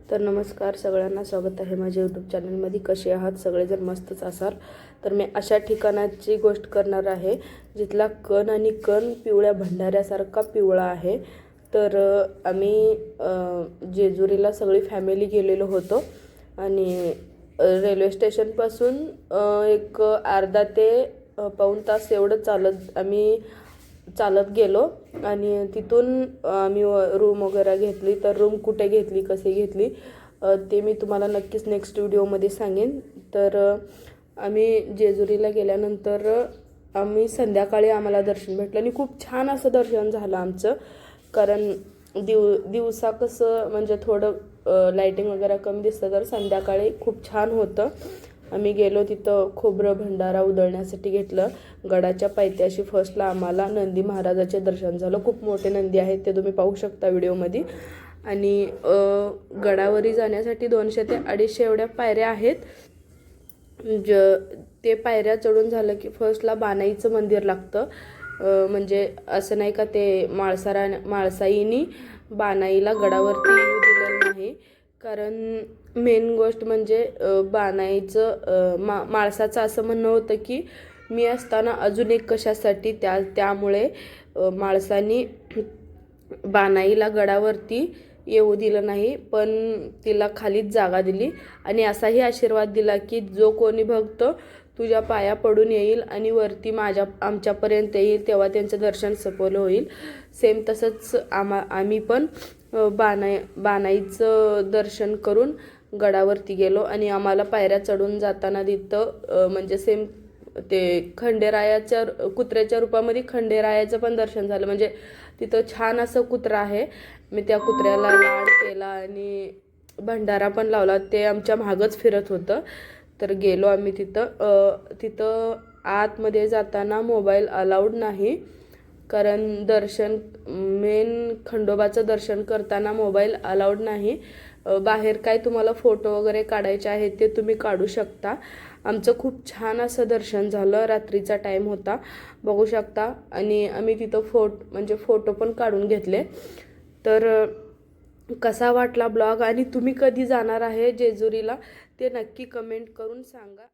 तर नमस्कार सगळ्यांना, स्वागत आहे माझ्या यूट्यूब चॅनलमध्ये। कसे आहात सगळेजण? मस्तच असाल तर मी अशा ठिकाणाची गोष्ट करणार आहे जिथला कण आणि कण पिवळ्या भंडाऱ्यासारखा पिवळा आहे। तर आम्ही जेजुरीला सगळी फॅमिली गेलेलो होतो आणि रेल्वे स्टेशनपासून एक अर्धा ते पाऊण तास एवढं चालत गेलो आणि तिथून आम्ही रूम वगैरे घेतली। तर रूम कुठे घेतली, कसे घेतली ते मी तुम्हाला नक्कीच नेक्स्ट व्हिडिओमध्ये सांगेन। तर आम्ही जेजुरीला गेल्यानंतर आम्ही संध्याकाळी आम्हाला दर्शन भेटलं आणि खूप छान असं दर्शन झालं आमचं। कारण दिवसा कसं म्हणजे थोडं लाइटिंग वगैरे कमी दिसतं, तर संध्याकाळी खूप छान होतं। आम्ही गेलो तिथं खोबरं भंडारा उधळण्यासाठी घेतलं। गडाच्या पायथ्याशी फर्स्टला आम्हाला नंदी महाराजाचे दर्शन झालं। खूप मोठे नंदी आहेत, ते तुम्ही पाहू शकता व्हिडिओमध्ये। आणि गडावरी जाण्यासाठी 200 ते 250 एवढ्या पायऱ्या आहेत। ते पायऱ्या चढून झालं की फर्स्टला बानाईचं मंदिर लागतं। म्हणजे असं नाही का ते माळसाईनी बानाईला गडावरती येऊ दिलं नाही, कारण मेन गोष्ट म्हणजे बानाईचं माळसाचं असं म्हणणं होतं की मी असताना अजून एक कशासाठी त्यामुळे माळसानी बानाईला गडावरती येऊ दिलं नाही, पण तिला खालीच जागा दिली आणि असाही आशीर्वाद दिला की जो कोणी भक्त तुझ्या पाया पडून येईल आणि वरती आमच्यापर्यंत येईल तेव्हा त्यांचं दर्शन सफल होईल। सेम तसंच आम्ही पण बानाईचं दर्शन करून गडावरती गेलो आणि आम्हाला पायऱ्या चढून जाताना तिथं म्हणजे सेम ते कुत्र्याच्या रूपामध्ये खंडेरायाचं पण दर्शन झालं। म्हणजे तिथं छान असं कुत्रा आहे, मी त्या कुत्र्याला लाड केला आणि भंडारा पण लावला। ते आमच्या मागच फिरत होतं। तर गेलो आम्ही तिथं आतमध्ये जाताना मोबाईल अलाउड नाही, कारण मेन खंडोबाचं दर्शन करताना मोबाईल अलाउड नाही। बाहेर काय तुम्हाला फोटो वगैरे काढायचे आहेत ते तुम्ही काढू शकता। आमचं खूप छान असं दर्शन झालं। रात्रीचा टाईम होता, बघू शकता। आणि आम्ही तिथं फोटो पण काढून घेतले। तर कसा वाटला ब्लॉग आणि तुम्ही कधी जाणार आहे जेजुरीला ते नक्की कमेंट करून सांगा।